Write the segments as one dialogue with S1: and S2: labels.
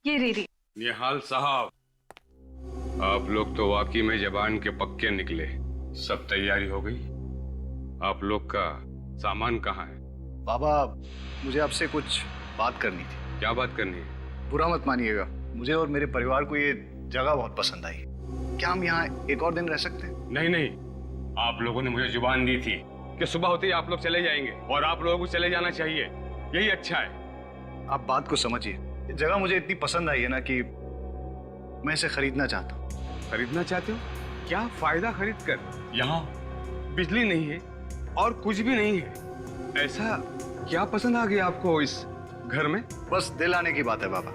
S1: ये रेडी।
S2: निहाल साहब, आप लोग तो वाकई में जबान के पक्के निकले। सब तैयारी हो गई? आप लोग का सामान कहाँ है?
S3: बाबा, मुझे आपसे कुछ बात करनी थी।
S2: क्या बात करनी है?
S3: बुरा मत मानिएगा, मुझे और मेरे परिवार को ये जगह बहुत पसंद आई। क्या हम यहाँ एक और दिन रह सकते हैं?
S2: नहीं नहीं, आप लोगों ने मुझे जुबान दी थी कि सुबह होते ही आप लोग चले जाएंगे, और आप लोगों को चले जाना चाहिए। यही अच्छा है।
S3: आप बात को समझिए। ये जगह मुझे इतनी पसंद आई है ना कि मैं इसे खरीदना चाहता हूँ।
S2: खरीदना चाहते हो? क्या फायदा खरीद कर? यहाँ बिजली नहीं है और कुछ भी नहीं है। ऐसा क्या पसंद आ गया आपको इस घर में?
S3: बस दिल आने की बात है बाबा।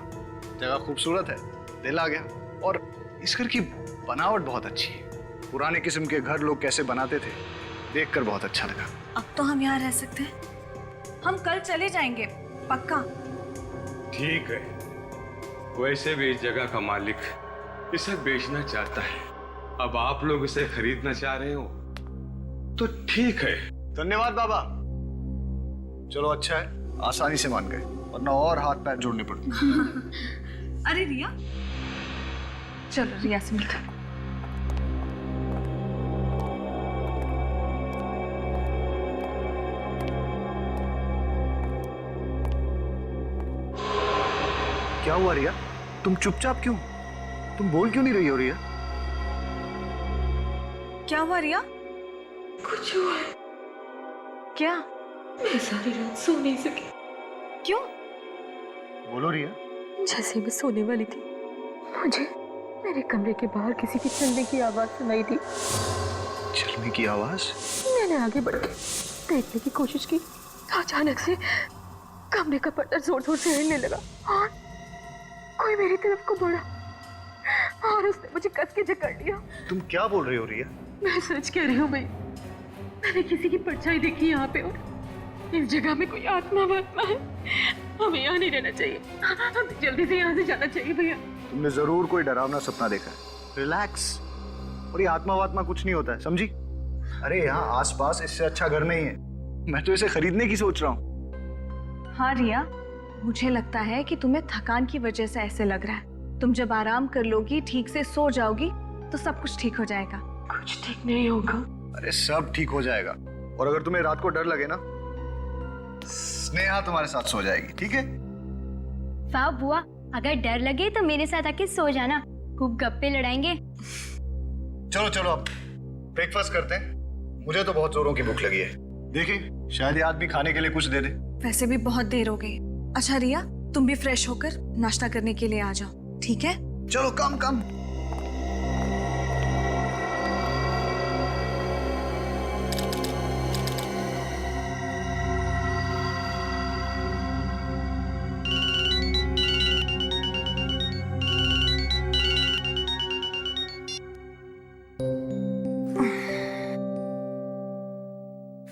S3: जगह खूबसूरत है, दिल आ गया। और इस घर की बनावट बहुत अच्छी है। पुराने किस्म के घर लोग कैसे बनाते थे, देखकर बहुत अच्छा लगा।
S1: अब तो हम यहाँ रह सकते हैं। हम कल चले जाएंगे, पक्का।
S2: ठीक है, वैसे भी इस जगह का मालिक इसे बेचना चाहता है। अब आप लोग इसे खरीदना चाह रहे हो तो ठीक है।
S3: धन्यवाद बाबा। चलो अच्छा है, आसानी से मान गए, वरना और हाथ पैर जोड़ने पड़ते।
S1: अरे रिया, चलो रिया से मिलते हैं।
S3: क्या हुआ रिया? तुम चुपचाप क्यों? तुम बोल क्यों नहीं रही हो रिया?
S1: क्या हुआ रिया?
S4: कुछ हुआ है।
S1: क्या?
S4: मैं सारी रात सो नहीं सकी।
S1: क्यों?
S3: बोलो रिया।
S4: जैसे मैं सोने वाली थी, मुझे मेरे कमरे के बाहर किसी की चलने की आवाज सुनाई दी।
S3: चलने की आवाज?
S4: मैंने आगे बढ़ के देखने की कोशिश की तो अचानक से कमरे का पर्दा जोर जोर से हिलने लगा और कोई मेरी तरफ को बढ़ा और उसने मुझे कस के जकड़ लिया।
S3: तुम क्या बोल रही हो रिया?
S4: मैं सच कह रही हूँ भाई, मैंने किसी की परछाई देखी यहाँ पे और इस जगह में कोई आत्मा वात्मा है। हमें यहाँ नहीं रहना चाहिए, हमें जल्दी से यहाँ से जाना चाहिए भैया।
S3: तुमने जरूर कोई डरावना सपना देखा है। रिलैक्स। और ये आत्मा वात्मा कुछ नहीं होता है, समझी? अरे यहाँ आसपास इससे अच्छा घर नहीं है। मैं तो इसे खरीदने की सोच रहा हूँ।
S1: हाँ रिया, मुझे लगता है कि तुम्हें थकान की वजह से ऐसे लग रहा है। तुम जब आराम कर लोगी, ठीक से सो जाओगी, तो सब कुछ ठीक हो जाएगा।
S4: कुछ ठीक नहीं होगा।
S3: अरे सब ठीक हो जाएगा। और अगर तुम्हें रात को डर लगे ना, स्नेहा तुम्हारे साथ सो जाएगी, ठीक है?
S5: वाह बुआ, अगर डर लगे तो मेरे साथ आके सो जाना, खूब गप्पे लड़ाएंगे।
S3: चलो चलो अब ब्रेकफास्ट करते हैं। मुझे तो बहुत जोरों की भूख लगी है। देखिए, शायद ये आदमी खाने के लिए कुछ दे दे।
S1: वैसे भी बहुत देर हो गई। अच्छा रिया, तुम भी फ्रेश होकर नाश्ता करने के लिए आ जाओ, ठीक है?
S3: चलो come come.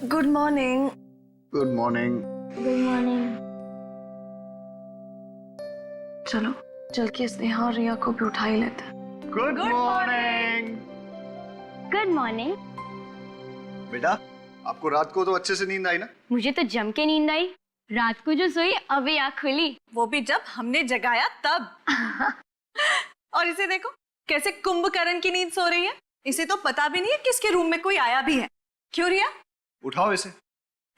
S1: Good morning.
S3: Good morning.
S5: Good morning.
S1: चलो चल के स्नेहा और रिया को भी उठा ही लेते हैं।
S3: Good morning.
S5: Good morning.
S3: बेटा, आपको रात को तो अच्छे से नींद आई ना?
S5: मुझे तो जम के नींद आई। रात को जो सोई अभी आँख खुली।
S1: वो भी जब हमने जगाया तब। और इसे देखो कैसे कुंभकर्ण की नींद सो रही है। इसे तो पता भी नहीं है किसके रूम में कोई आया भी है। क्यों रिया?
S3: उठाओ इसे।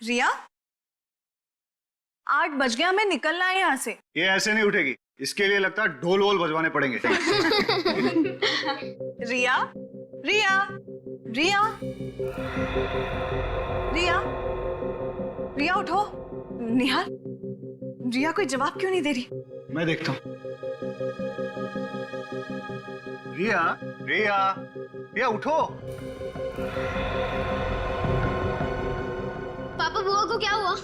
S1: रिया, 8 बज गया, हमें निकलना है यहाँ से।
S3: ये ऐसे नहीं उठेगी, इसके लिए लगता है ढोल वोल बजवाने पड़ेंगे।
S1: रिया, रिया, रिया, रिया, रिया उठो। निहाल, रिया कोई जवाब क्यों नहीं दे रही?
S3: मैं देखता हूँ। रिया, रिया, रिया उठो।
S5: पापा, बुआ को क्या हुआ?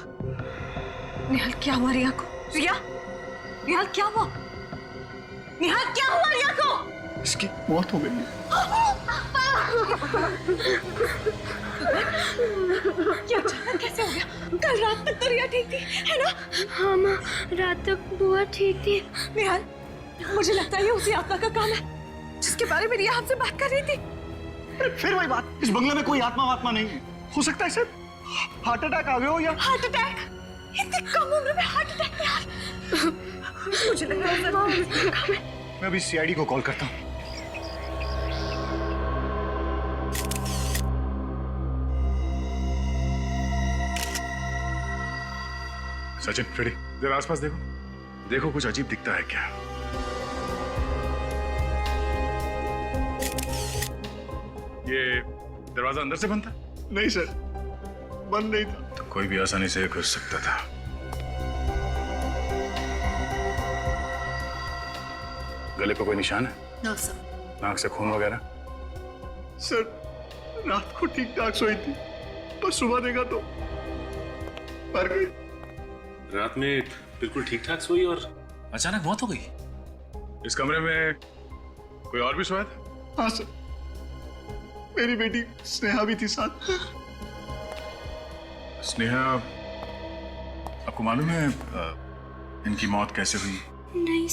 S1: निहाल, क्या हुआ रिया को? रिया, निहाल क्या हुआ? निहाल क्या हुआ रिया को?
S3: इसकी मौत हो गई है।
S1: क्या अचानक कैसे हो गया? कल रात तक तो रिया ठीक थी, है ना?
S5: हाँ माँ, रात तक बुआ ठीक थी।
S1: निहाल, मुझे लगता है ये उसी आत्मा का काम है जिसके बारे में रिया हमसे बात कर रही थी।
S3: फिर वही बात, इस बंगले में कोई आत्मा वात्मा नहीं है। हो सकता है सर हार्ट अटैक आ गया हो या
S1: हार्ट अटैक? इतनी कम उम्र में हार्ट अटैक? मुझे लग रहा है
S3: मैं अभी सीआईडी को कॉल करता हूँ।
S6: सचिन, फ्रेडी, जरा आसपास देखो। देखो कुछ अजीब दिखता है क्या? ये दरवाजा अंदर से बंद था?
S3: नहीं सर, बंद नहीं था।
S6: तो कोई भी आसानी से घुस सकता था। गले पे कोई निशान है?
S1: No sir.
S6: नाक से खून वगैरह?
S3: सर, रात को ठीक ठाक सोई थी, पर सुबह देखा तो मर गई।
S7: रात में बिल्कुल ठीक ठाक सोई और अचानक मौत हो गई।
S6: इस कमरे में कोई और भी सोया था?
S3: हाँ सर, मेरी बेटी स्नेहा भी थी साथ।
S6: स्नेहा, आपको मालूम है इनकी मौत कैसे हुई?
S5: नहीं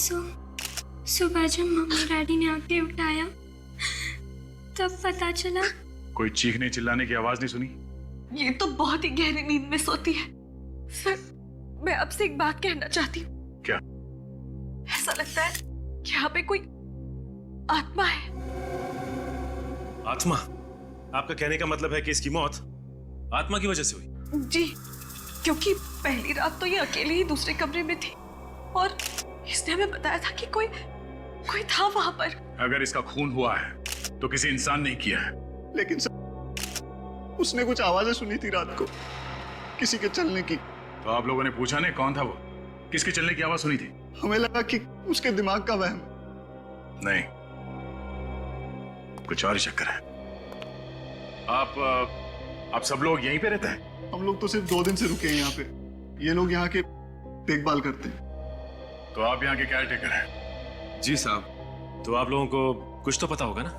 S5: सुबह जब मम्मी डैडी ने आके उठाया तब पता चला।
S6: कोई चीखने चिल्लाने की आवाज नहीं सुनी?
S1: ये तो बहुत ही गहरी नींद में सोती है। सर, मैं आपसे एक बात कहना चाहती हूँ।
S6: क्या?
S1: ऐसा लगता है कि यहाँ पे कोई आत्मा है।
S7: आत्मा? आपका कहने का मतलब है कि इसकी मौत आत्मा की वजह से हुई?
S1: जी, क्योंकि पहली रात तो ये अकेले ही दूसरे कमरे में थी और इसने हमें बताया था कि कोई था वहां पर।
S6: अगर इसका खून हुआ है तो किसी इंसान ने किया है।
S3: लेकिन सर, उसने कुछ आवाजें सुनी थी रात को, किसी के चलने की।
S6: तो आप लोगों ने पूछा नहीं कौन था वो? किसके चलने की आवाज सुनी थी?
S3: हमें लगा कि उसके दिमाग का वहम।
S6: नहीं, कुछ और ही चक्कर है। आप सब लोग यहीं पे रहते हैं?
S3: हम लोग तो सिर्फ 2 दिन से रुके हैं यहाँ पे। ये लोग यहाँ के देखभाल करते हैं।
S6: तो आप यहाँ के केयर टेकर हैं?
S2: जी साहब।
S7: तो आप लोगों को कुछ तो पता होगा ना?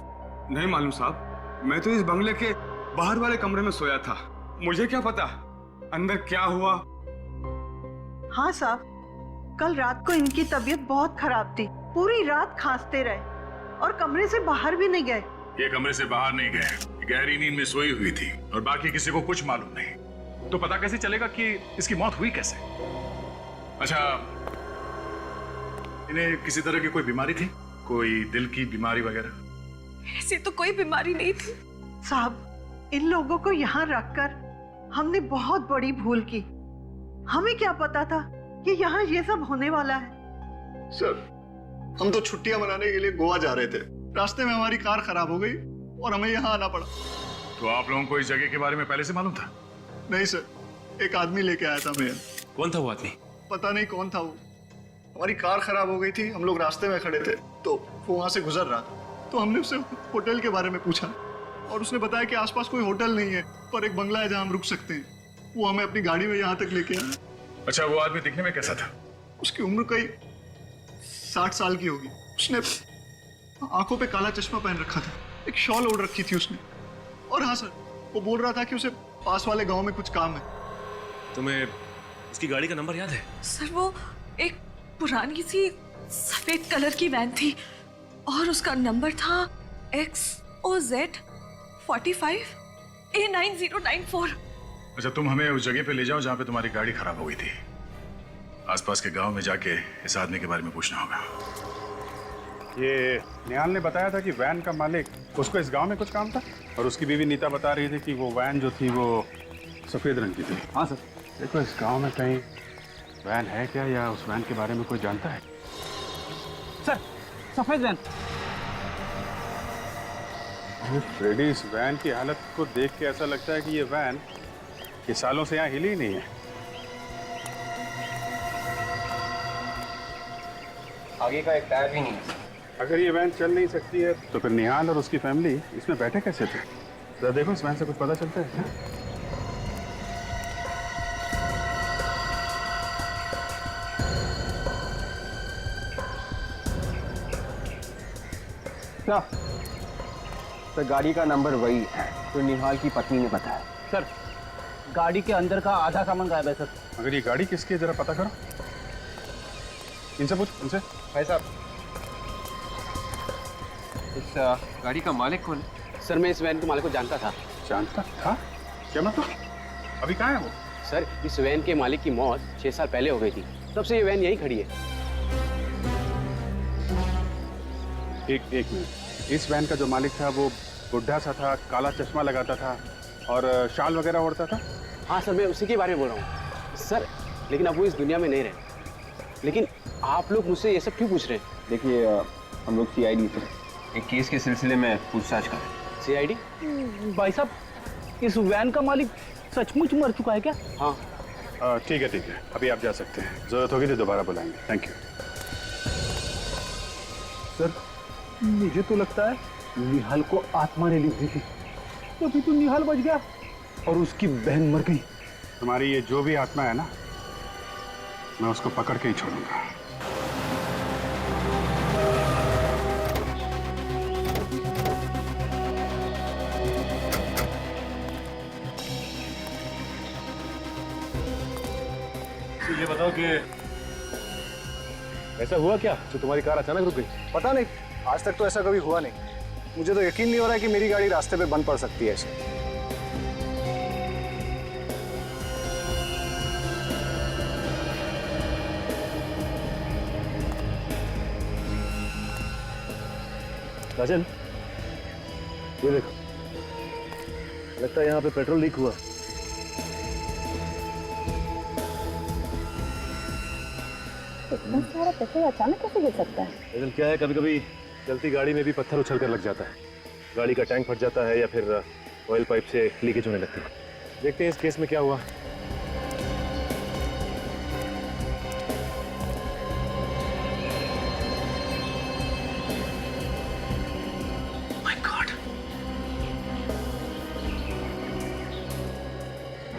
S2: नहीं मालूम साहब, मैं तो इस बंगले के बाहर वाले कमरे में सोया था। मुझे क्या पता अंदर क्या हुआ।
S8: हाँ साहब, कल रात को इनकी तबीयत बहुत खराब थी, पूरी रात खांसते रहे और कमरे से बाहर भी नहीं गए।
S6: ये कमरे से बाहर नहीं गए, गहरी नींद में सोई हुई थी और बाकी किसी को कुछ मालूम नहीं। तो पता कैसे चलेगा कि इसकी मौत हुई कैसे? अच्छा, इन्हें किसी तरह की कोई बीमारी थी? कोई दिल की बीमारी वगैरह?
S1: ऐसी तो कोई बीमारी नहीं थी
S8: साहब। इन लोगों को यहाँ रखकर हमने बहुत बड़ी भूल की। हमें क्या पता था कि यहाँ ये सब होने वाला है।
S3: सर, हम तो छुट्टियां मनाने के लिए गोवा जा रहे थे। रास्ते में हमारी कार खराब हो गई और हमें यहाँ आना पड़ा।
S6: तो आप लोगों को इस जगह के बारे में पहले से मालूम था?
S3: नहीं सर, एक आदमी लेके आया था मैं।
S7: कौन था वो आदमी?
S3: पता नहीं कौन था वो। हमारी कार खराब हो गई थी, हम लोग रास्ते में खड़े थे तो वो वहां से गुजर रहा था। तो हमने उससे होटल के बारे में पूछा और उसने बताया कि आसपास कोई होटल नहीं है, पर एक बंगला है जहां हम रुक सकते हैं। वो हमें अपनी गाड़ी में यहाँ तक लेके आया।
S6: अच्छा, वो आदमी दिखने में कैसा था?
S3: उसकी उम्र कई 60 साल की होगी। उसने आंखों पे काला चश्मा पहन रखा था, एक शॉल ओढ़ रखी थी उसने। और हाँ सर, वो बोल रहा था कि उसे पास वाले गांव में कुछ काम है। तुम्हें
S7: उसकी गाड़ी का नंबर याद है?
S1: सर, वो एक पुरानी सी सफेद कलर की वैन थी और उसका नंबर था XOZ 45 A9094।
S6: अच्छा, तुम हमें उस जगह पे ले जाओ जहाँ पे तुम्हारी गाड़ी खराब हो गई थी। आसपास के गांव में जाके इस आदमी के बारे में पूछना होगा।
S9: ये निहाल ने बताया था कि वैन का मालिक, उसको इस गांव में कुछ काम था और उसकी बीवी नीता बता रही थी कि वो वैन जो थी वो सफ़ेद रंग की थी। हाँ सर, देखो इस गांव में कहीं वैन है क्या या उस वैन के बारे में कोई जानता है?
S10: सर, सफेद वैन।
S9: फ्रेडी, इस वैन की हालत को देख के ऐसा लगता है कि ये वैन ये सालों से यहाँ हिली ही नहीं है।
S10: आगे का एक टायर भी नहीं है।
S9: अगर ये वैन चल नहीं सकती है तो फिर निहाल और उसकी फैमिली इसमें बैठे कैसे थे? जरा देखो इस वैन से कुछ पता चलता है क्या?
S10: क्या? सर, गाड़ी का नंबर वही है जो निहाल की पत्नी ने बताया। सर, गाड़ी के अंदर का आधा सामान गायब है सर।
S9: अगर ये गाड़ी किसकी है जरा पता करो। इनसे पूछ, इनसे।
S10: भाई साहब, इस गाड़ी का मालिक कौन है? सर, मैं इस वैन के मालिक को जानता था।
S9: जानता था? क्या मतलब? अभी कहाँ है वो?
S10: सर, इस वैन के मालिक की मौत 6 साल पहले हो गई थी, तब से ये वैन यहीं खड़ी है।
S9: एक मिनट, इस वैन का जो मालिक था वो बुढ़ा सा था, काला चश्मा लगाता था और शाल वगैरह ओढ़ता था?
S10: हाँ सर, मैं उसी के बारे में बोल रहा हूँ सर। लेकिन अब वो इस दुनिया में नहीं रहे। लेकिन आप लोग मुझसे ये सब क्यों पूछ रहे हैं?
S11: देखिए हम लोग CID से एक केस के सिलसिले में पूछताछ कर रहे हैं।
S10: CID?
S11: भाई साहब, इस वैन का मालिक सचमुच मर चुका है क्या?
S10: हाँ
S9: ठीक है, अभी आप जा सकते हैं। जरूरत होगी तो दोबारा बुलाएंगे। थैंक यू
S11: सर, मुझे तो लगता है निहाल को आत्मा ने ली हुई थी, तभी तो निहाल बच गया और उसकी बहन मर गई।
S9: तुम्हारी ये जो भी आत्मा है ना, मैं उसको पकड़ के ही छोड़ूंगा।
S7: ये बताओ कि ऐसा हुआ क्या जो तुम्हारी कार अचानक रुक गई?
S3: पता नहीं, आज तक तो ऐसा कभी हुआ नहीं। मुझे तो यकीन नहीं हो रहा है कि मेरी गाड़ी रास्ते पे बंद पड़ सकती है ऐसे।
S11: राजन, ये देखो, लगता है यहाँ पे पेट्रोल लीक हुआ।
S4: इतना सारा पेट्रोल अचानक कैसे गिर सकता है?
S11: लेकिन क्या है, कभी कभी चलती गाड़ी में भी पत्थर उछल कर लग जाता है। गाड़ी का टैंक फट जाता है या फिर ऑयल पाइप से लीकेज होने लगती है। देखते हैं इस केस में क्या हुआ।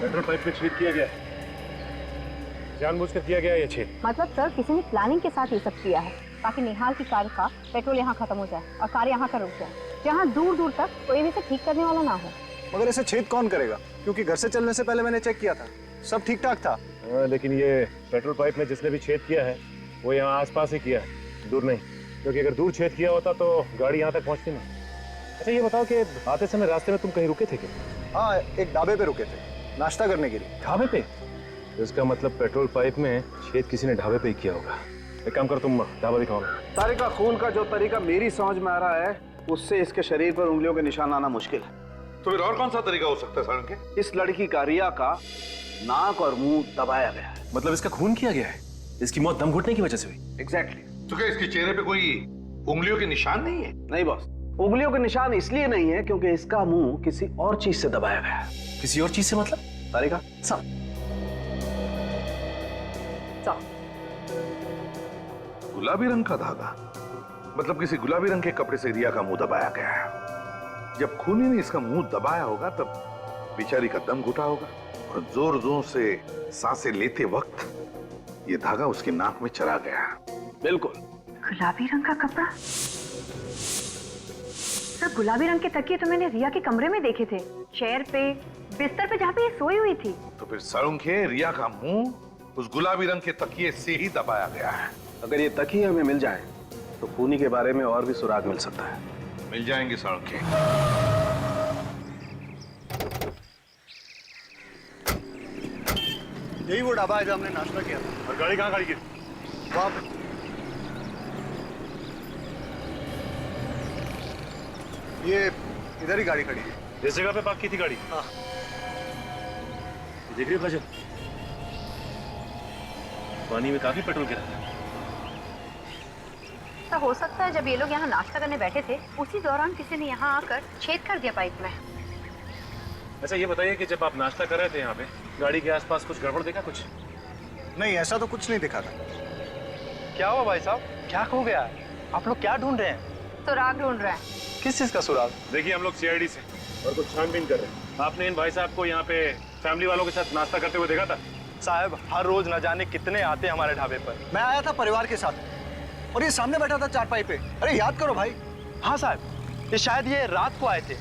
S11: पेट्रोल पाइप में छेद किया गया है, जानबूझकर किया गया है ये छेद।
S4: मतलब सर, किसी ने प्लानिंग के साथ ये सब किया है ताकि निहाल की कार का पेट्रोल यहाँ खत्म हो जाए और कार यहाँ का रुक जाए, जहाँ दूर दूर तक कोई भी इसे ठीक करने वाला ना हो।
S3: मगर ऐसे छेद कौन करेगा? क्योंकि घर से चलने से पहले मैंने चेक किया था, सब ठीक ठाक था।
S11: लेकिन ये पेट्रोल पाइप में जिसने भी छेद किया है वो यहाँ आसपास ही किया है, दूर नहीं। क्योंकि अगर दूर छेद किया होता तो गाड़ी यहाँ तक पहुँचती नहीं। अच्छा ये बताओ कि आते समय रास्ते में तुम कहीं रुके थे क्या?
S3: हाँ, एक ढाबे पे रुके थे नाश्ता करने के लिए।
S11: ढाबे पे? इसका मतलब पेट्रोल पाइप में छेद किसी ने ढाबे पे ही किया होगा। एक काम कर, तुम ढाबा दिखाओ।
S10: तारिका खून का जो तरीका मेरी समझ में आ रहा है, उससे इसके शरीर पर उंगलियों के निशान आना मुश्किल है।
S6: तो फिर और कौन सा तरीका हो सकता है सारंग के?
S10: इस लड़की का रिया का नाक और मुंह दबाया गया है।
S7: मतलब इसका खून किया गया है? इसकी मौत दम घुटने की वजह से हुई?
S10: एग्जैक्टली।
S6: तो क्या इसके चेहरे पे कोई उंगलियों के निशान नहीं है?
S10: नहीं बॉस, उंगलियों के निशान इसलिए नहीं है क्योंकि इसका मुंह किसी और चीज से दबाया गया है।
S7: किसी और चीज से मतलब?
S10: तारिका
S6: गुलाबी रंग का धागा, मतलब किसी गुलाबी रंग के कपड़े से रिया का मुंह दबाया गया है। जब खूनी ने इसका मुंह दबाया होगा तब बेचारी का दम घुटा होगा और जोर जोर से सांसें लेते वक्त ये धागा उसकी नाक में चला गया।
S10: बिल्कुल।
S4: गुलाबी रंग का कपड़ा? सर, गुलाबी रंग के तकिए तो मैंने रिया के कमरे में देखे थे, चेयर पे, बिस्तर पे जहाँ पे ये सोई हुई थी।
S6: तो फिर सारंगे, रिया का मुंह उस गुलाबी रंग के तकिए से ही दबाया गया है।
S10: अगर ये तकिए हमें मिल जाए तो खूनी के बारे में और भी सुराग मिल सकता है।
S6: मिल जाएंगे सारंगे।
S3: यही वो ढाबा है जहाँ हमने नाश्ता किया था।
S9: और गाड़ी कहाँ खड़ी की?
S3: वहाँ पे। ये इधर ही गाड़ी खड़ी है।
S11: जिस जगह पे पार्क की थी गाड़ी?
S3: हाँ।
S11: देख रही हो भजन, पानी में काफी पेट्रोल गिरा था।
S4: तो हो सकता है जब ये लोग यहाँ नाश्ता करने बैठे थे उसी दौरान किसी ने यहाँ आकर छेद कर दिया पाइप में।
S11: अच्छा ये बताइए कि जब आप नाश्ता कर रहे थे यहाँ पे, गाड़ी के आसपास कुछ गड़बड़ देखा? कुछ
S3: नहीं, ऐसा तो कुछ नहीं दिखा था।
S11: क्या हुआ भाई साहब, क्या खो गया? आप लोग क्या ढूंढ रहे हैं?
S4: सुराग ढूंढ रहा है।
S3: किस चीज का सुराग?
S11: देखिए हम लोग CID से और कुछ छानबीन कर रहे हैं। आपने इन भाई साहब को यहाँ पे फैमिली वालों के साथ नाश्ता करते हुए देखा था?
S3: साहब, हर रोज न जाने कितने आते हैं हमारे ढाबे पर। मैं आया था परिवार के साथ और ये सामने बैठा था चारपाई पे। अरे याद करो भाई।
S11: हाँ साहब, ये शायद ये रात को आए थे।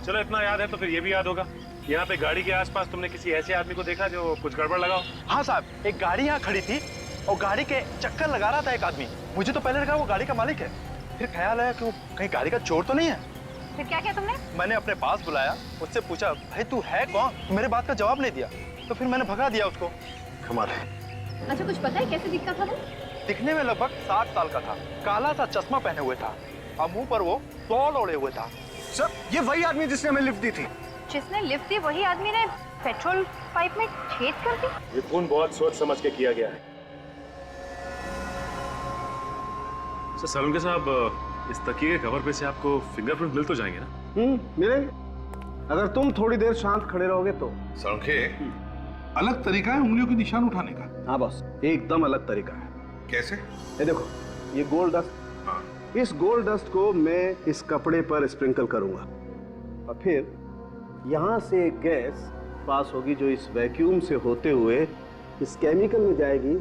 S11: चलो इतना याद है तो फिर ये भी याद होगा, यहाँ पे गाड़ी के आसपास तुमने किसी ऐसे आदमी को देखा जो कुछ गड़बड़ लगा हो?
S12: हाँ साहब, एक गाड़ी यहाँ खड़ी थी और गाड़ी के चक्कर लगा रहा था एक आदमी। मुझे तो पहले लगा वो गाड़ी का मालिक है, फिर ख्याल आया कि वो कहीं गाड़ी का चोर तो नहीं है।
S4: फिर क्या किया तुमने?
S12: मैंने अपने पास बुलाया, उससे पूछा भाई तू है कौन? मेरे बात का जवाब नहीं दिया, तो फिर मैंने भगा दिया उसको।
S11: कमाल है।
S4: अच्छा कुछ पता है कैसे दिखता था वो?
S12: दिखने में लगभग 60 साल का था, काला सा चश्मा पहने हुए था और मुंह पर वो तौल ओढ़े हुए था।
S3: सर, ये वही आदमी जिसने हमें लिफ्ट दी थी।
S4: जिसने लिफ्ट दी वही आदमी ने पेट्रोल पाइप में छेद कर दी।
S11: ये खून बहुत सोच समझ के किया गया है।
S7: सर सलून के साहब, इस तकिए के कवर पे से आपको फिंगरप्रिंट मिल तो जाएंगे ना?
S10: मिलेंगे, अगर तुम थोड़ी देर शांत खड़े रहोगे तो।
S6: सड़के अलग तरीका है उंगलियों के निशान उठाने का।
S10: हाँ बॉस, एकदम अलग तरीका है।
S6: कैसे?
S10: ये देखो, ये गोल्ड डस्ट, इस गोल्ड डस्ट को मैं इस कपड़े पर स्प्रिंकल करूंगा और फिर यहाँ से एक गैस पास होगी जो इस वैक्यूम से होते हुए इस केमिकल में जाएगी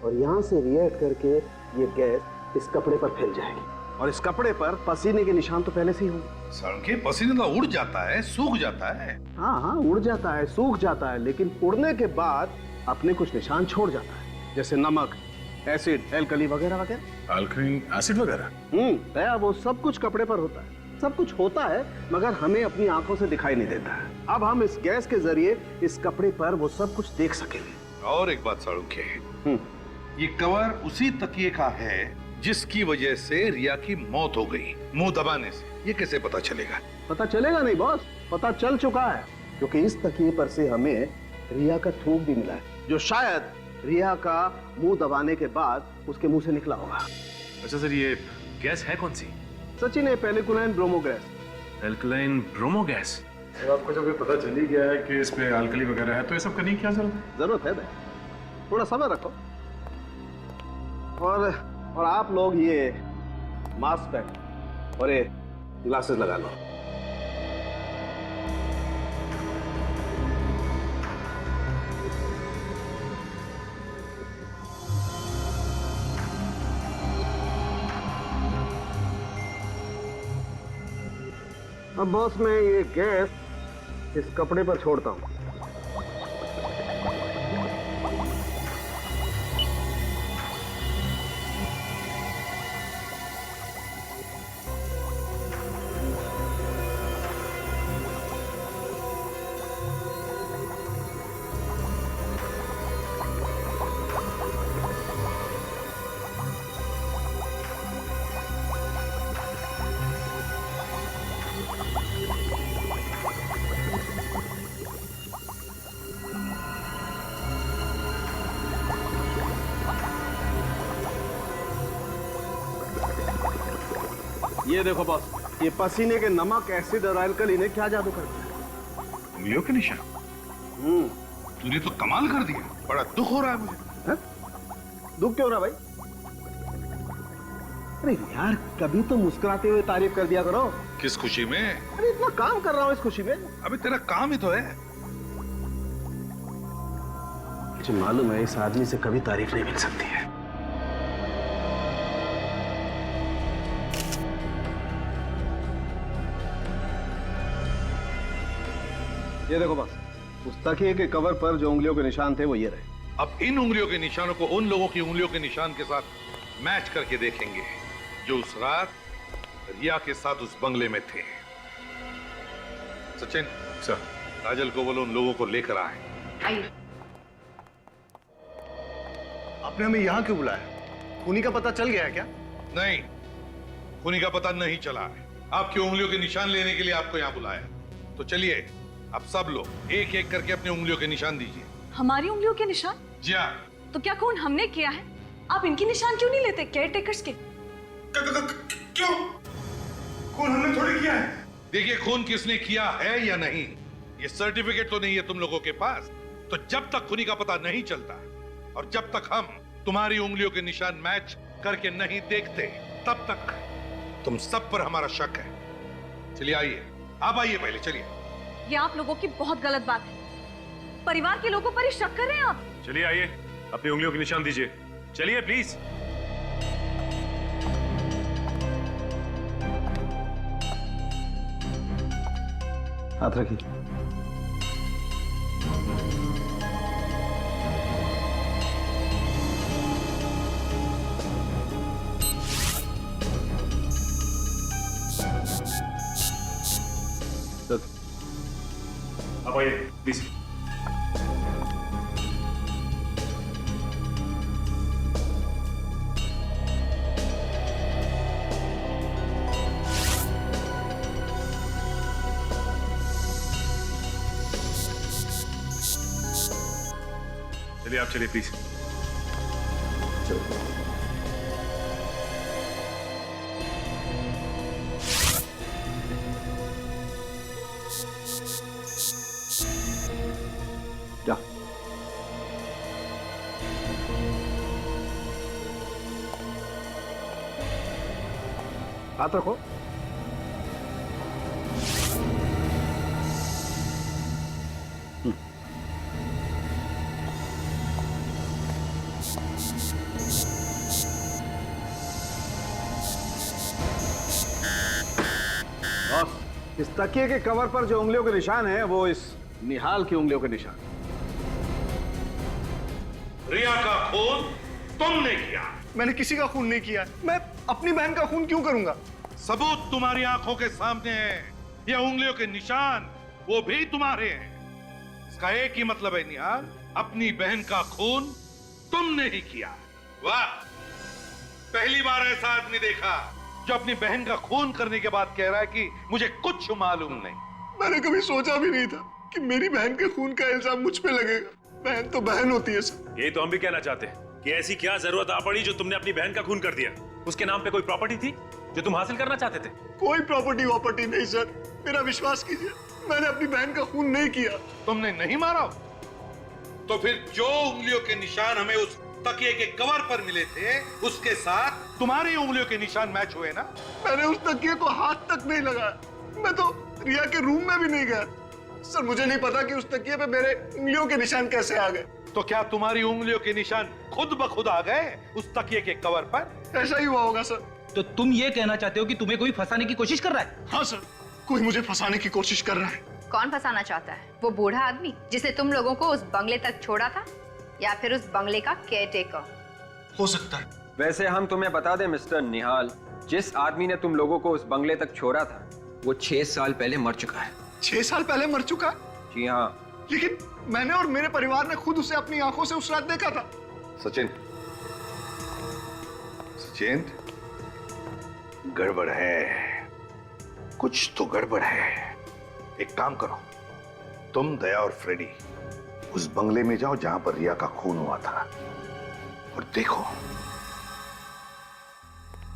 S10: और यहाँ से रिएक्ट करके ये गैस इस कपड़े पर फैल जाएगी और इस कपड़े पर पसीने के निशान तो पहले से ही होंगे।
S6: सड़के पसीने तो उड़ जाता है, सूख जाता है।
S10: हाँ, उड़ जाता है, सूख जाता है, लेकिन उड़ने के बाद अपने कुछ निशान छोड़ जाता है, जैसे नमक, एसिड, एल्कली वगैरह वगैरह।
S7: अल्कली एसिड वगैरह?
S10: दया, वो सब कुछ कपड़े पर होता है, सब कुछ होता है, मगर हमें अपनी आंखों से दिखाई नहीं देता है। अब हम इस गैस के जरिए इस कपड़े पर वो सब कुछ देख सकेंगे।
S6: और एक बात सड़के, ये कवर उसी तकिए का है जिसकी वजह से रिया की मौत हो गई, मुंह दबाने से। ये कैसे पता चलेगा?
S10: पता चलेगा नहीं बॉस, पता चल चुका है, क्योंकि इस तकिए पर से हमें रिया का थूक भी मिला है, जो शायद रिया का मुंह दबाने के बाद उसके मुंह से निकला होगा।
S7: अच्छा सर, ये गैस है कौन सी?
S10: सचिन, है पेनिकुलाइन bromo gas.
S7: Alkaline bromo gas?
S9: तो आपको जब ये पता चल ही गया है कि इस पे अल्कली वगैरह है, तो ये सब करने की क्या जरूरत है?
S10: जरूरत है, थोड़ा सब्र रखो। और आप लोग ये मास्क पहनो और ये ग्लासेस लगा लो। अब बॉस, मैं ये गैस इस कपड़े पर छोड़ता हूं। ये देखो बॉस, ये पसीने के नमक, एसिड और अल्कली ने क्या जादू कर दिया।
S6: उंगलियों के निशान? तूने तो कमाल कर दिया, बड़ा दुख हो रहा है मुझे।
S10: दुख क्यों रहा भाई? अरे यार, कभी तो मुस्कुराते हुए तारीफ कर दिया करो।
S6: किस खुशी में?
S10: अरे इतना काम कर रहा हूँ इस खुशी में।
S6: अबे तेरा काम ही तो है।
S10: मुझे मालूम है इस आदमी से कभी तारीफ नहीं मिल सकती है। ये देखो बस, उस तकिए के कवर पर जो उंगलियों के निशान थे वो ये रहे।
S6: अब इन उंगलियों के निशानों को उन लोगों की उंगलियों के निशान के साथ मैच करके देखेंगे जो उस रात रिया के साथ उस बंगले में थे। सचिन
S7: सर,
S6: काजल को बोलो उन लोगों को लेकर आए।
S4: आइए।
S3: आपने हमें यहाँ क्यों बुलाया? खूनी का पता चल गया है क्या?
S6: नहीं, खूनी का पता नहीं चला है। आपकी उंगलियों के निशान लेने के लिए आपको यहाँ बुलाया। तो चलिए, अब सब लोग एक एक करके अपनी उंगलियों के निशान दीजिए।
S1: हमारी उंगलियों के निशान?
S6: जी हाँ।
S1: तो क्या खून हमने किया है? आप इनके निशान क्यों नहीं लेते, केयर टेकर्स के?
S6: क्यों? खून हमने थोड़ी किया है। देखिए, खून किसने किया है या नहीं, ये सर्टिफिकेट तो नहीं है तुम लोगों के पास। तो जब तक खूनी का पता नहीं चलता और जब तक हम तुम्हारी उंगलियों के निशान मैच करके नहीं देखते, तब तक तुम सब पर हमारा शक है। चलिए आइए, आप आइए पहले, चलिए।
S1: ये आप लोगों की बहुत गलत बात है। परिवार के लोगों पर ही शक कर रहे हैं आप।
S7: चलिए आइए, अपनी उंगलियों के निशान दीजिए। चलिए प्लीज।
S10: हाथ रखिए।
S7: आप आइए प्लीज। चलिए आप चलिए प्लीज।
S3: जा। हाथ रखो।
S10: इस तकिए के कवर पर जो उंगलियों के निशान है वो इस निहाल की उंगलियों के निशान।
S6: रिया का खून तुमने किया।
S3: मैंने किसी का खून नहीं किया। मैं अपनी बहन का खून क्यों करूंगा?
S6: सबूत तुम्हारी आंखों के सामने है। ये उंगलियों के निशान वो भी तुम्हारे हैं। इसका एक ही मतलब है निहाल, अपनी बहन का खून तुमने ही किया। वाह, पहली बार ऐसा आदमी देखा जो अपनी बहन का खून करने के बाद कह रहा है कि मुझे कुछ मालूम नहीं।
S3: मैंने कभी सोचा भी नहीं था कि मेरी बहन के खून का इल्जाम मुझ पे लगेगा। बहन तो बहन होती है सर।
S7: यही तो हम भी कहना चाहते हैं कि ऐसी क्या जरूरत आ पड़ी जो तुमने अपनी बहन का खून कर दिया। उसके नाम पे कोई प्रॉपर्टी थी जो तुम हासिल करना चाहते थे?
S3: कोई प्रॉपर्टी नहीं सर, मेरा विश्वास कीजिए, मैंने अपनी बहन का खून नहीं किया।
S6: तुमने नहीं मारा? तो फिर जो उंगलियों के निशान हमें उस तकिए के कवर पर मिले थे उसके साथ तुम्हारी उंगलियों के निशान मैच हुए ना?
S3: मैंने उस तकिए को हाथ तक नहीं लगाया। मैं तो रिया के रूम में भी नहीं गया। सर मुझे नहीं पता कि उस तकिए पे मेरे उंगलियों के निशान कैसे आ गए।
S6: तो क्या तुम्हारी उंगलियों के निशान खुद ब खुद आ गए उस तकिए के कवर पर?
S3: ऐसा ही हुआ होगा सर।
S13: तो तुम ये कहना चाहते हो कि तुम्हें कोई फंसाने की कोशिश कर रहा है?
S3: हाँ सर, कोई मुझे फंसाने की कोशिश कर रहा है।
S14: कौन फंसाना चाहता है? वो बूढ़ा आदमी जिसने तुम लोगों को उस बंगले तक छोड़ा था, या फिर उस बंगले का केयरटेकर?
S3: हो सकता है।
S15: वैसे हम तुम्हें बता दें मिस्टर निहाल, जिस आदमी ने तुम लोगों को उस बंगले तक छोड़ा था वो 6 साल पहले मर चुका है।
S3: 6 साल पहले मर चुका?
S15: जी हाँ।
S3: लेकिन मैंने और मेरे परिवार ने खुद उसे अपनी आंखों से उस रात देखा था।
S6: सचिन, सचिन, गड़बड़ है, कुछ तो गड़बड़ है। एक काम करो, तुम, दया और फ्रेडी उस बंगले में जाओ जहां पर रिया का खून हुआ था और देखो।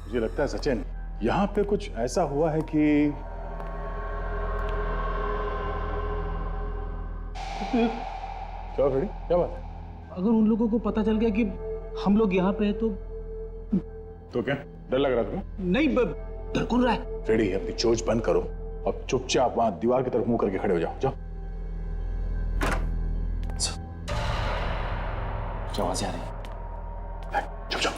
S9: मुझे लगता है सचिन, यहाँ पे कुछ ऐसा हुआ है कि क्या फ्रेडी, क्या बात है?
S13: अगर उन लोगों को पता चल गया कि हम लोग यहाँ पे हैं
S9: तो क्या डर लग रहा था?
S13: नहीं, डर कौन रहा है?
S9: फ्रेडी, अपनी चोंच बंद करो और चुपचाप वहां दीवार की तरफ मुंह करके खड़े हो जाओ। जाओ
S13: क्या आवाजें आ रही है?
S9: चुप जाओ।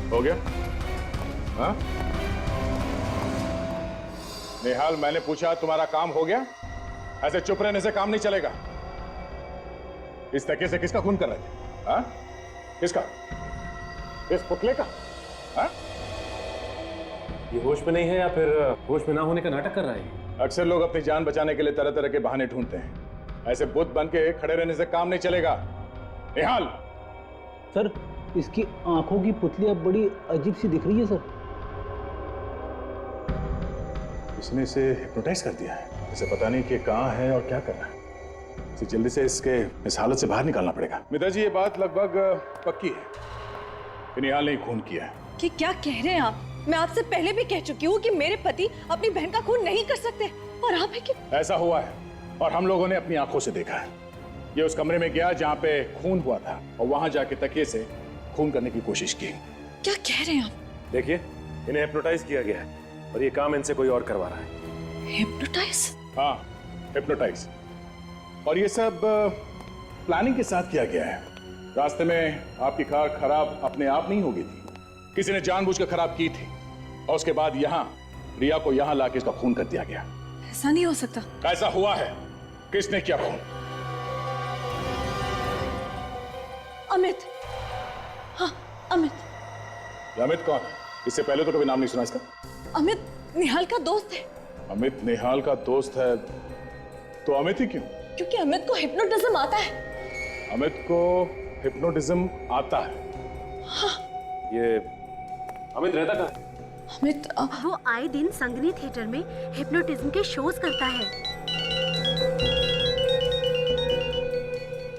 S9: हो गया? हाँ? निहाल, मैंने पूछा तुम्हारा काम हो गया? ऐसे चुप रहने से काम नहीं चलेगा। इस तकिए से किसका खून कर रहे थे? हाँ? किसका? इस पुतले का? हाँ?
S11: ये होश में नहीं है या फिर होश में ना होने का नाटक कर रहा है?
S9: अक्सर लोग अपनी जान बचाने के लिए तरह तरह के बहाने ढूंढते हैं। ऐसे बुत बन के खड़े रहने से काम नहीं चलेगा। निहाल!
S13: सर, इसकी आंखों की पुतली अब बड़ी अजीब सी दिख रही है सर।
S9: इसने इसे हिप्नोटाइज कर दिया है। इसे पता नहीं कि कहाँ है और क्या कर रहा है। इसे जल्दी से इस हालत से बाहर निकालना पड़ेगा। मिता जी, ये बात लगभग पक्की है कि निहाल ने खून किया है।
S1: कि क्या कह रहे हैं आप? मैं आपसे पहले भी कह चुकी हूँ कि मेरे पति अपनी बहन का खून नहीं कर सकते, और आप है कि
S9: ऐसा हुआ है और हम लोगों ने अपनी आंखों से देखा है। ये उस कमरे में गया जहाँ पे खून हुआ था और वहां जाके तकिए से खून करने की कोशिश की।
S1: क्या कह रहे हैं आप?
S11: देखिए, इन्हें हिप्नोटाइज किया गया है और ये काम इनसे कोई और करवा रहा है।
S1: हिप्नोटाइज?
S9: हाँ, हिप्नोटाइज। और ये सब प्लानिंग के साथ किया गया है। रास्ते में आपकी कार खराब अपने आप नहीं हो गई थी, किसी ने जानबूझकर खराब की थी और उसके बाद यहाँ
S16: रिया को यहाँ लाके इसका खून कर दिया गया।
S1: ऐसा नहीं हो सकता।
S16: कैसा हुआ है? किसने किया खून?
S1: अमित। हाँ, अमित।
S16: ये अमित कौन है? इससे पहले तो कभी नाम नहीं सुना इसका।
S1: अमित निहाल का दोस्त है।
S16: अमित निहाल का दोस्त है तो अमित ही क्यों?
S1: क्योंकि अमित को हिप्नोटिज्म आता है।
S16: अमित को हिप्नोटिज्म आता है?
S1: हाँ।
S16: ये अमित रहता कहाँ?
S17: अमित वो आए दिन संगनी थिएटर में हिप्नोटिज्म के शोज करता है।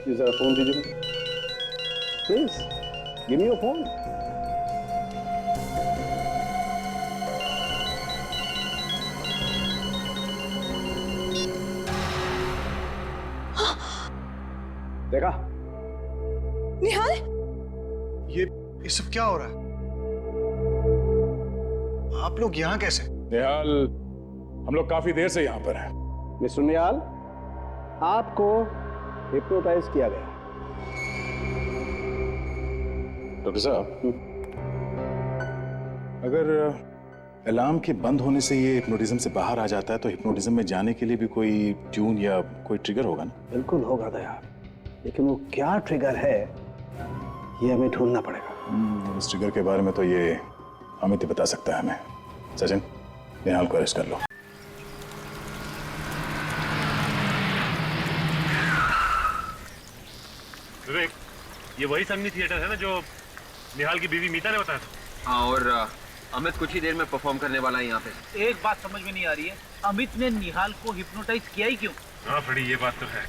S10: जरा फोन दीजिए please, give me your phone. देखा
S1: निहाल?
S3: ये सब क्या हो रहा है? आप लोग यहाँ कैसे?
S16: निहाल, हम लोग काफी देर से यहाँ पर हैं।
S10: मिस्टर निहाल, आपको हिप्नोटाइज किया गया।
S16: डॉक्टर साहब, अगर अलार्म के बंद होने से ये हिप्नोटिज्म से बाहर आ जाता है तो हिप्नोटिज्म में जाने के लिए भी कोई ट्यून या कोई ट्रिगर होगा ना?
S10: बिल्कुल होगा दया, लेकिन वो क्या ट्रिगर है ये हमें ढूंढना पड़ेगा।
S16: इस ट्रिगर के बारे में तो ये अमित ही बता सकता है हमें। सचिन, निहाल को अरेस्ट कर लो।
S7: विवेक, ये वही संगनी थिएटर है ना जो निहाल की बीवी मीता ने बताया था?
S15: हाँ, और अमित कुछ ही देर में परफॉर्म करने वाला है यहाँ पे।
S13: एक बात समझ में नहीं आ रही है, अमित ने निहाल को हिप्नोटाइज किया ही क्यों?
S7: हाँ फड़ी, ये बात तो है।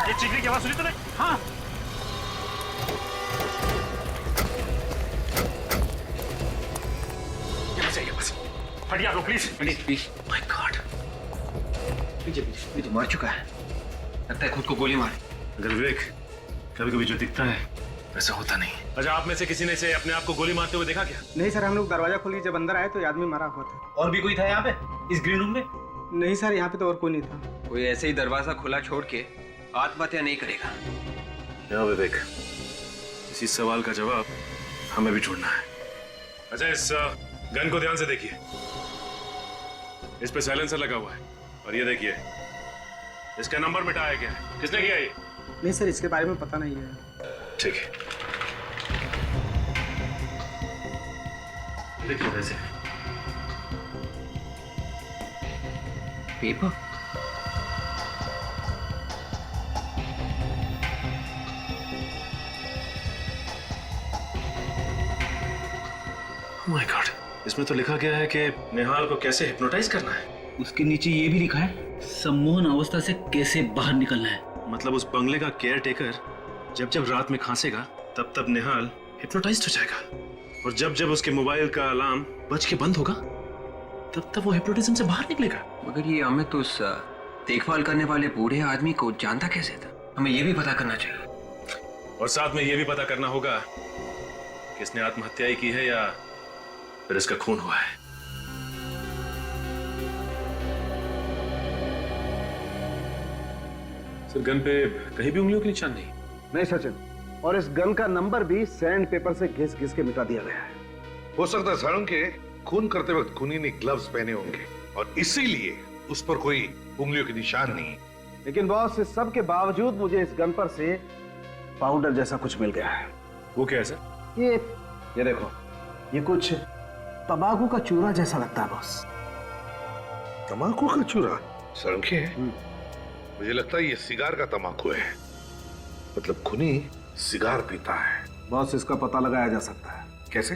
S7: ये चीखने की आवाज सुनी तूने?
S13: हाँ।
S7: ये बस। फटी आप लोग प्लीज।
S15: प्लीज। My God. पीछे मार चुका है। लगता है खुद को गोली मारी।
S7: अगर विवेक, कभी कभी जो दिखता है वैसा होता नहीं। अच्छा, आप में से किसी ने इसे अपने आप को गोली मारते हुए देखा क्या?
S12: नहीं सर, हम लोग दरवाजा खोली जब अंदर आए तो ये आदमी मारा हुआ था।
S13: और भी कोई था यहाँ पे इस ग्रीन रूम में?
S12: नहीं सर, यहाँ पे तो और कोई नहीं था।
S15: कोई ऐसे ही दरवाजा खुला छोड़ के आत्महत्या नहीं करेगा।
S7: हाँ विवेक, इसी सवाल का जवाब हमें भी ढूंढना है। अच्छा, इस गन को ध्यान से देखिए। इस पे साइलेंसर लगा हुआ है और ये देखिए इसका नंबर मिटाया गया है। किसने किया ये?
S12: नहीं सर, इसके बारे में पता नहीं है।
S7: ठीक है, देखिए वैसे
S15: पेपर।
S7: माय गॉड, इसमें तो लिखा गया है कि निहाल को कैसे हिप्नोटाइज करना है।
S13: उसके नीचे ये भी लिखा है सम्मोहन अवस्था से कैसे बाहर निकलना है।
S7: मतलब उस बंगले का केयर टेकर जब जब रात में खांसेगा तब तब निहाल हिप्नोटाइज्ड हो जाएगा, और जब जब उसके मोबाइल का अलार्म बज के बंद होगा तब तब वो हिप्नोटिज्म से बाहर निकलेगा।
S15: मगर ये अमित उस देखभाल करने वाले बूढ़े आदमी को जानता कैसे था? हमें ये भी पता करना चाहिए।
S7: और साथ में ये भी पता करना होगा कि इसने आत्महत्या ही की है या फिर इसका खून हुआ है। सर, गन पे कहीं भी उंगलियों के निशान नहीं।
S10: नहीं सचिन, और इस गन का नंबर भी सैंड पेपर से घिस घिस के मिटा दिया गया है।
S6: हो सकता है साळुंखे खून करते वक्त खूनी ने ग्लव्स पहने होंगे और इसीलिए उस पर कोई उंगलियों के निशान नहीं।
S10: लेकिन बॉस, इस सब के बावजूद मुझे इस गन पर से पाउडर जैसा कुछ मिल गया है।
S7: वो क्या है सर?
S10: ये देखो, ये कुछ तंबाकू का चूरा जैसा लगता है बॉस।
S6: तंबाकू का चूरा? साळुंखे, मुझे लगता है ये सिगार का तंबाकू है। मतलब खूनी सिगार पीता है।
S10: बॉस, इसका पता लगाया जा सकता है।
S6: कैसे?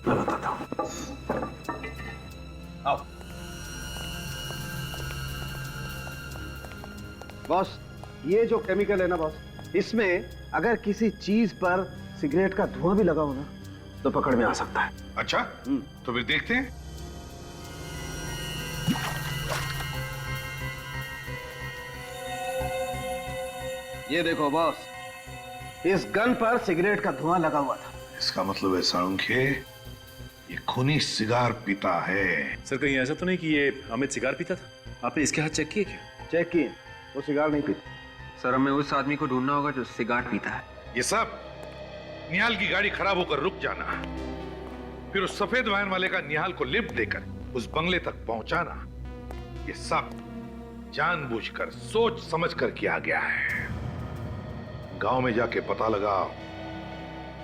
S10: मैं बताता हूँ। आओ बॉस, ये जो केमिकल है ना बॉस, इसमें अगर किसी चीज पर सिगरेट का धुआं भी लगा हो ना तो पकड़ में आ सकता है।
S6: अच्छा, तो फिर देखते हैं।
S10: ये देखो बॉस, इस गन पर सिगरेट का धुआं लगा हुआ था।
S6: इसका मतलब है साळुंखे ये खूनी सिगार पीता है।
S7: सर, कहीं ऐसा तो नहीं कि ये अमित सिगार पीता था? आपने इसके हाथ चेक किए क्या?
S10: चेक किए, वो सिगार नहीं पीता।
S15: सर, हमें उस आदमी को ढूंढना होगा जो सिगार पीता है।
S6: ये सब निहाल की गाड़ी खराब होकर रुक जाना फिर उस सफेद वैन वाले का निहाल को लिफ्ट देकर उस बंगले तक पहुंचाना, ये सब जानबूझकर सोच समझकर किया गया है। गांव में जाके पता लगाओ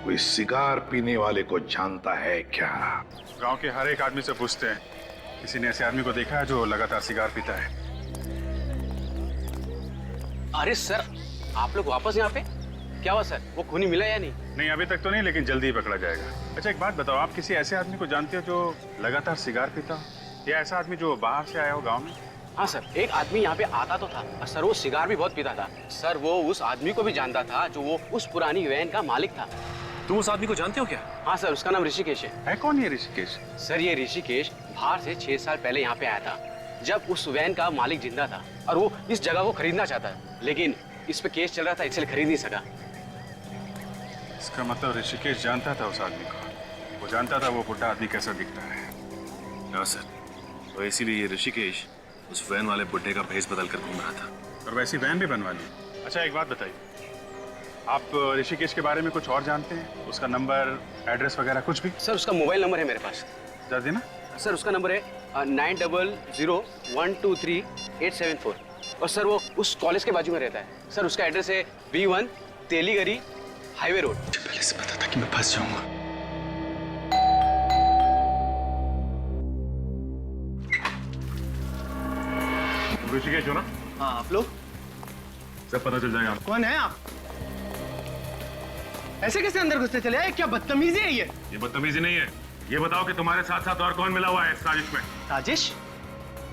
S6: कोई सिगार पीने वाले को जानता है क्या।
S9: गांव के हर एक आदमी से पूछते हैं, किसी ने ऐसे आदमी को देखा है जो लगातार सिगार पीता है?
S18: अरे सर, आप लोग वापस यहाँ पे? क्या हुआ सर, वो खूनी मिला या नहीं?
S9: नहीं, अभी तक तो नहीं, लेकिन जल्दी ही पकड़ा जाएगा। अच्छा एक बात बताओ, आप किसी ऐसे आदमी को जानते हो जो लगातार सिगार पीता हो, या ऐसा आदमी जो बाहर से आया हो गांव में?
S18: हाँ सर, एक आदमी यहाँ पे आता तो था और सर वो सिगार भी बहुत पीता था। सर वो उस आदमी को भी जानता था जो वो उस पुरानी वैन का मालिक था।
S7: तुम उस आदमी को जानते हो क्या?
S18: हाँ सर, उसका नाम ऋषिकेश है।
S9: कौन ये ऋषिकेश?
S18: सर ये ऋषिकेश बाहर से 6 साल पहले यहाँ पे आया था, जब उस वैन का मालिक जिंदा था और वो इस जगह को खरीदना चाहता है, लेकिन इस पे केस चल रहा था इसलिए खरीद नहीं सका।
S9: इसका मतलब ऋषिकेश जानता था उस आदमी को, वो जानता था वो बुढ़ा आदमी कैसा दिखता है।
S7: हाँ सर, तो इसीलिए ये ऋषिकेश उस वैन वाले बुड्ढे का भेष बदल कर घूम रहा था।
S9: और वैसी वैन भी बनवा ली। अच्छा एक बात बताइए, आप ऋषिकेश के बारे में कुछ और जानते हैं? उसका नंबर, एड्रेस वगैरह कुछ भी?
S18: सर उसका मोबाइल नंबर है मेरे पास।
S9: दे देना।
S18: सर उसका नंबर है 9001238874 और सर वो उस कॉलेज के बाजू में रहता है। सर उसका एड्रेस है B1 तेलीगरी हाईवे रोड।
S16: पहले से पता था कि मैं फंस जाऊंगा।
S7: ऋषिकेश हो ना?
S12: हाँ, आप लोग?
S7: सब पता चल जाएगा।
S12: कौन है आप? ऐसे कैसे अंदर घुसते चले आए? क्या बदतमीजी है ये?
S7: ये बदतमीजी नहीं है। ये बताओ कि तुम्हारे साथ साथ और कौन मिला हुआ है इस साजिश में?
S12: साजिश?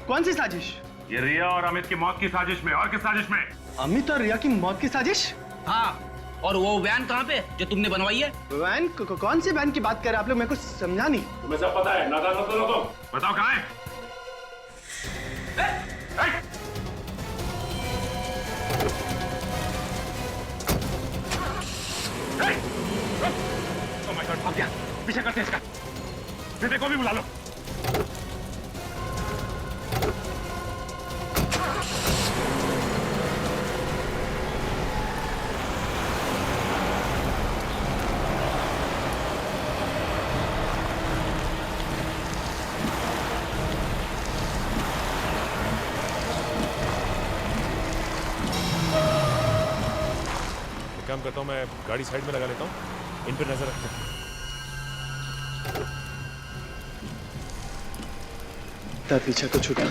S12: कौन सी साजिश?
S7: ये रिया और अमित की मौत की साजिश में। और किस साजिश में?
S12: अमित और रिया की मौत की साजिश?
S18: हाँ, और वो वैन कहाँ पे जो तुमने बनवाई है?
S12: वैन? कौन सी वैन की बात कर रहे हैं आप लोग? मेरे को समझा नहीं।
S7: तुम्हें सब पता है, नादान मत बनो तुम। बताओ कहाँ है? पीछे करते हैं इसका। बेटे को भी बुला लो।
S11: काम करता हूँ, मैं गाड़ी साइड में लगा लेता हूँ, इन पर नजर रखते हैं।
S12: पीछा तो छूटा।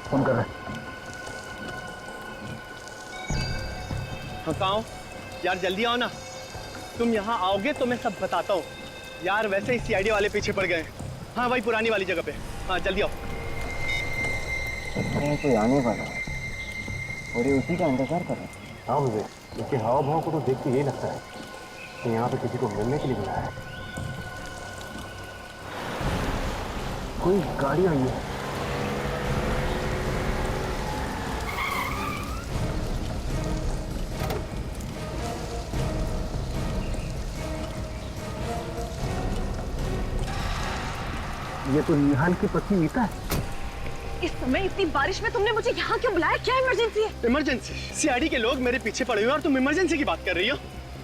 S3: फोन कर रहे हैं।
S12: हाँ कहाँ हो? यार जल्दी आओ ना। तुम यहाँ आओगे तो मैं सब बताता हूँ। यार वैसे ही CID वाले पीछे पड़ गए। हाँ वही पुरानी वाली जगह पे। हाँ जल्दी आओ।
S19: कोई आने वाला है और ये उसी का इंतजार कर रहा है। हाँ मुझे इसके हाव भाव को तो देख के यही लगता है कि यहाँ पे किसी को मिलने के लिए बुलाया है। कोई गाड़ी आई है। ये तो निहाल की पत्नी नीता है।
S4: इस समय इतनी बारिश में तुमने मुझे यहाँ क्यों बुलाया? क्या इमरजेंसी है?
S12: इमरजेंसी? CID के लोग मेरे पीछे पड़े हुए और तुम इमरजेंसी की बात कर रही हो?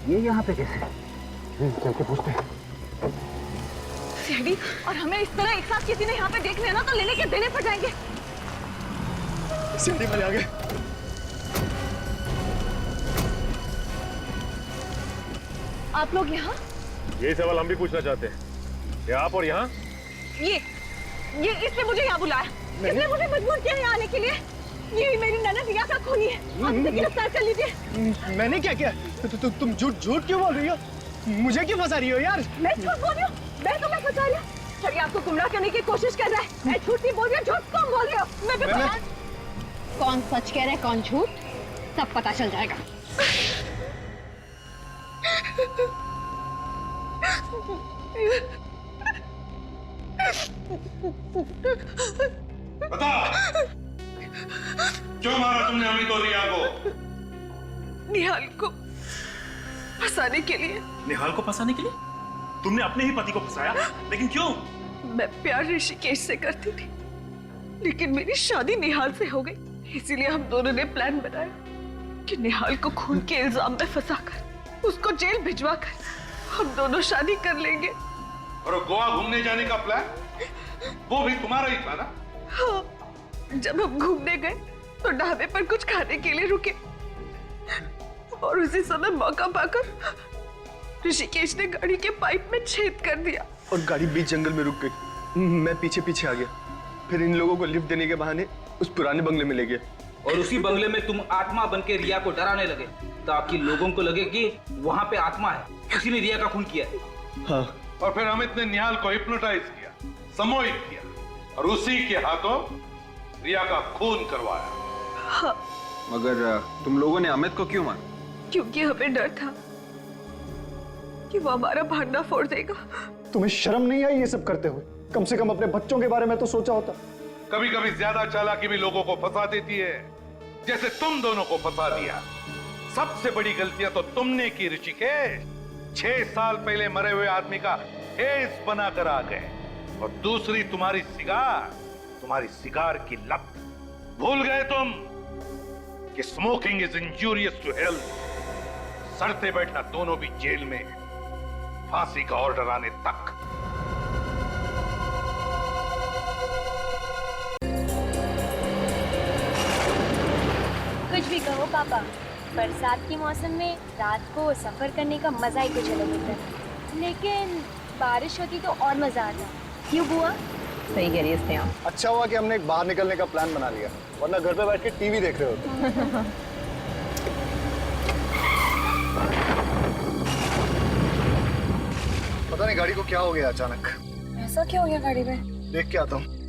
S19: ये यहाँ पे कैसे? चल के पूछते हैं।
S4: CID और हमें इस तरह एक साथ किसी ने यहाँ पे देख लिया ना तो लेने के देने पड़ जाएंगे।
S12: CID वाले आ गए।
S4: आप लोग यहाँ?
S7: यही सवाल हम भी पूछना चाहते हैं। क्या आप और यहाँ?
S4: ये इसने मुझे यहाँ बुलाया। इसने मुझे मजबूर किया यहाँ आने के लिए। ये मेरी ननद रिया का खूनी है। आप इसे गिरफ्तार कर लीजिए।
S12: मैंने क्या किया? तुम झूठ क्यों बोल रही हो? मुझे क्यों फंसा रही हो यार?
S4: मैं झूठ बोल रही हूँ? मैं तुम्हें फंसा रही हूँ? सर ये आपको गुमराह करने की कोशिश कर रहा है। मैं झूठ नहीं बोल रही हूँ, झूठ कौन बोल रही हो? मैं
S17: कौन सच कह रहा है कौन झूठ सब पता चल जाएगा।
S2: बता क्यों मारा तुमने अमित और रिया को?
S1: निहाल को फंसाने के लिए।
S7: निहाल को फंसाने के लिए? तुमने अपने ही पति को फंसाया, लेकिन क्यों?
S1: मैं प्यार ऋषिकेश से करती थी, लेकिन मेरी शादी निहाल से हो गई। इसीलिए हम दोनों ने प्लान बनाया कि निहाल को खून के इल्जाम में फंसाकर उसको जेल भिजवा कर हम दोनों शादी कर लेंगे।
S6: और गोवा घूमने जाने का प्लान वो भी तुम्हारा ही था ना?
S1: हाँ, जब हम घूमने गए तो ढाबे पर कुछ खाने के लिए रुके और उसी समय मौका पाकर ऋषिकेश ने गाड़ी के पाइप में छेद कर दिया
S12: और गाड़ी बीच जंगल में रुक गई। मैं पीछे पीछे आ गया, फिर इन लोगों को लिफ्ट देने के बहाने उस पुराने बंगले में ले गया।
S20: और उसी बंगले में तुम आत्मा बन के रिया को डराने लगे ताकि लोगों को लगे कि वहां पे आत्मा है, उसी ने रिया का खून किया है।
S6: हाँ। और फिर अमित ने निहाल को हिप्नोटाइज किया, सम्मोहित किया और उसी के हाथों रिया का खून करवाया।
S1: हाँ।
S15: मगर तुम लोगों ने अमित को क्यों मारा?
S1: क्योंकि हमें डर था कि वो हमारा भांडा फोड़ देगा।
S3: तुम्हें शर्म नहीं आई ये सब करते हुए? कम से कम अपने बच्चों के बारे में तो सोचा होता।
S6: कभी कभी ज्यादा चालाकी भी लोगों को फंसा देती है, जैसे तुम दोनों को फंसा दिया। सबसे बड़ी गलतियां तो तुमने की ऋषिकेश। 6 साल पहले मरे हुए आदमी का फेस बनाकर आ गए। और दूसरी तुम्हारी सिगार की लत। भूल गए तुम कि smoking is injurious to health. सड़ते बैठना दोनों भी जेल में, फांसी का ऑर्डर आने तक।
S21: कुछ भी कहो पापा, बरसात के मौसम में रात को सफर करने का मजा ही कुछ अलग होता है। लेकिन बारिश होती तो और मजा आता। क्यों बुआ?
S14: सही कह रही है स्नेहा।
S3: अच्छा हुआ कि हमने एक बाहर निकलने का प्लान बना लिया, वरना घर पे बैठ के टीवी देख रहे होते। पता नहीं गाड़ी को क्या हो गया अचानक।
S1: ऐसा क्या हो गया गाड़ी में?
S3: देख के आता हूँ।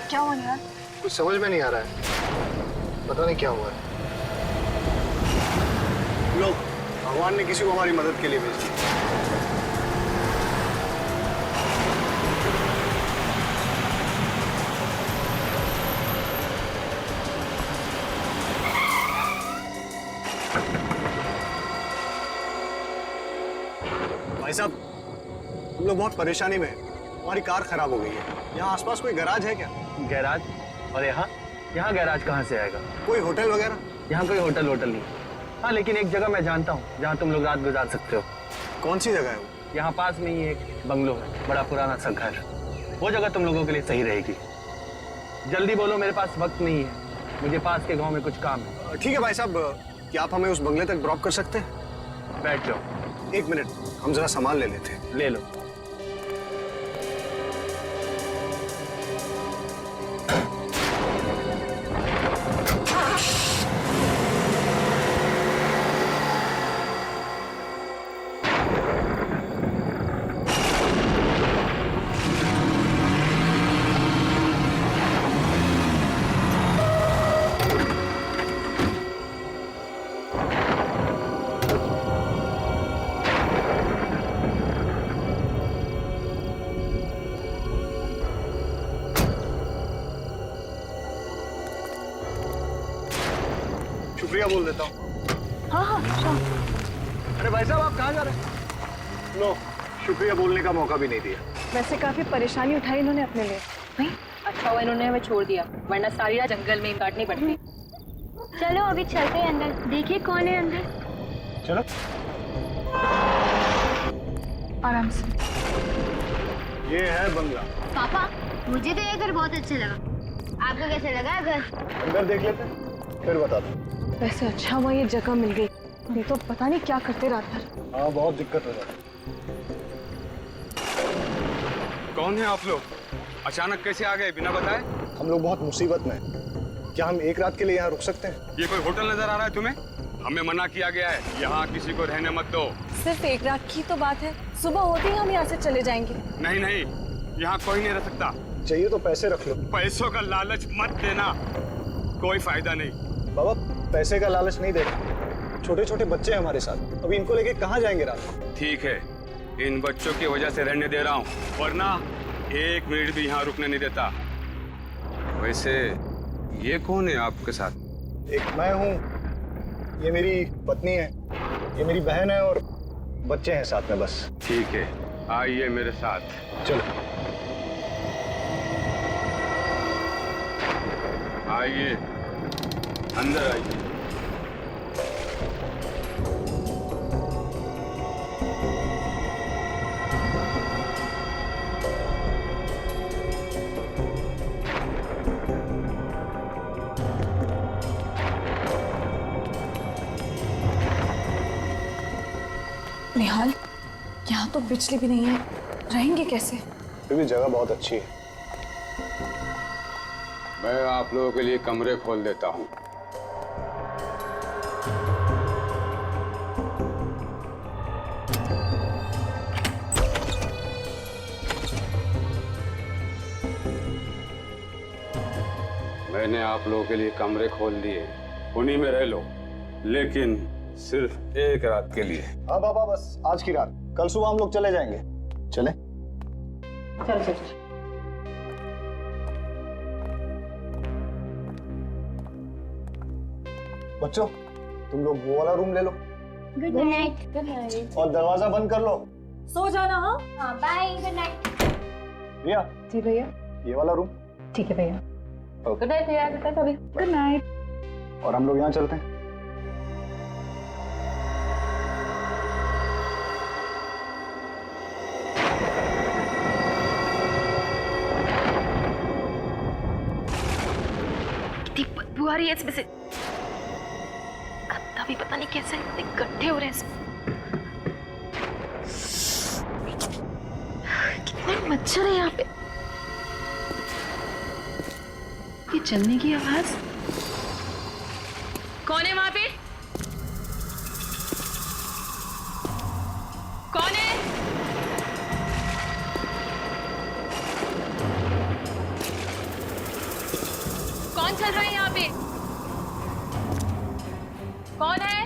S1: क्या हुआ यार?
S3: कुछ समझ में नहीं आ रहा है, पता नहीं क्या हुआ है। लोग, भगवान ने किसी को हमारी मदद के लिए भेज दिया। भाई साहब, हम लोग बहुत परेशानी में हैं। हमारी कार खराब हो गई है। यहाँ आसपास कोई गैराज है क्या?
S12: गैराज? और यहाँ गैराज कहाँ से आएगा?
S3: कोई होटल वगैरह?
S12: यहाँ कोई होटल नहीं। हाँ, लेकिन एक जगह मैं जानता हूँ जहाँ तुम लोग रात गुजार सकते हो।
S3: कौन सी जगह है वो?
S12: यहाँ पास में ही एक बंगलो है, बड़ा पुराना सा घर। वो जगह तुम लोगों के लिए सही रहेगी। जल्दी बोलो, मेरे पास वक्त नहीं है, मुझे पास के गाँव में कुछ काम है।
S3: ठीक है भाई साहब, क्या आप हमें उस बंगले तक ड्रॉप कर सकते हैं?
S12: बैठ जाओ।
S3: 1 मिनट, हम जरा सामान ले लेते हैं।
S12: ले लो।
S3: शुक्रिया बोल देता हूँ।
S1: हाँ,
S3: अरे भाई साहब, आप कहाँ जा रहे हैं? लो, शुक्रिया बोलने का मौका भी नहीं दिया।
S1: वैसे काफी परेशानी उठाई इन्होंने अपने लिए।
S14: नहीं, अच्छा हुआ इन्होंने हमें छोड़ दिया, वरना सारी रात जंगल में काटनी पड़ती।
S21: चलो अभी चलते हैं अंदर, देखिए कौन है अंदर।
S3: चलो।
S1: आराम से।
S3: ये है बंगला।
S21: पापा, मुझे तो ये घर बहुत अच्छा लगा। आपको कैसे लगा घर?
S3: अंदर देख लेते हैं, फिर बताता हूँ।
S1: वैसे अच्छा हुआ ये जगह मिल गई, नहीं तो पता नहीं क्या करते रात भर।
S3: हाँ, बहुत दिक्कत हो जाती।
S2: कौन है आप लोग? अचानक कैसे आ गए बिना बताए?
S3: हम लोग बहुत मुसीबत में हैं। क्या हम एक रात के लिए यहाँ रुक सकते हैं?
S2: ये कोई होटल नजर आ रहा है तुम्हें? हमें मना किया गया है, यहाँ किसी को रहने मत दो।
S1: सिर्फ एक रात की तो बात है, सुबह होते ही हम यहाँ से चले जाएंगे।
S2: नहीं नहीं, यहाँ कोई नहीं रह सकता।
S3: चाहिए तो पैसे रख लो।
S2: पैसों का लालच मत देना, कोई फायदा नहीं।
S3: बाबा, पैसे का लालच नहीं दे रहे। छोटे छोटे बच्चे हैं हमारे साथ, अभी इनको लेके कहाँ जाएंगे रात को?
S2: ठीक है, इन बच्चों की वजह से रहने दे रहा हूँ, वरना 1 मिनट भी यहाँ रुकने नहीं देता। वैसे ये कौन है आपके साथ?
S3: एक मैं हूँ, ये मेरी पत्नी है, ये मेरी बहन है और बच्चे हैं साथ में बस।
S2: ठीक है, आइए मेरे साथ।
S3: चलो
S2: आइए, अंदर आइए।
S1: निहाल, यहाँ तो बिजली भी नहीं है, रहेंगे कैसे?
S3: फिर भी जगह बहुत अच्छी है।
S2: मैं आप लोगों के लिए कमरे खोल देता हूँ। मैंने आप लोगों के लिए कमरे खोल दिए, उन्हीं में रह लो, लेकिन सिर्फ एक रात के लिए।
S3: हाँ बाबा, बस आज की रात, कल सुबह हम लोग चले जाएंगे। चले?
S4: चल चल चल।
S3: बच्चों, तुम लोग वो वाला रूम ले लो
S21: गुड नाइट। Good night.
S3: और दरवाजा बंद कर लो।
S21: सो जाना। हाँ हाँ, बाय। Good night.
S3: रिया,
S4: जी भैया।
S3: ये वाला रूम।
S4: ठीक है भैया।
S3: ओके।
S4: गुड नाइट भैया। गुड नाइट अभी। Good night.
S3: और हम लोग यहाँ चलते हैं।
S4: कितनी बदबू आ रही है इसमें से। गंदा भी पता नहीं कैसे इकट्ठे हो रहे हैं इसमें। कितने मच्छर है यहाँ पे। ये चलने की आवाज। कौन है वहां पे? कौन है? कौन चल रहा है यहाँ पे? कौन है?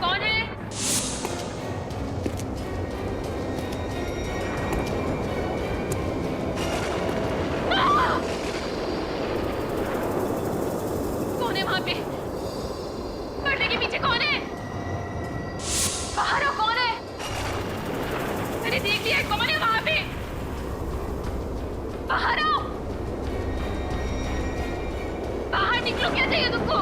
S4: कौन है? कौन है वहां पे? पर्दे के पीछे कौन है? बाहर हो, कौन है? मैंने देख लिया, कौन है वहां पे? बाहर आओ, बाहर निकलो। क्या चाहिए तुमको?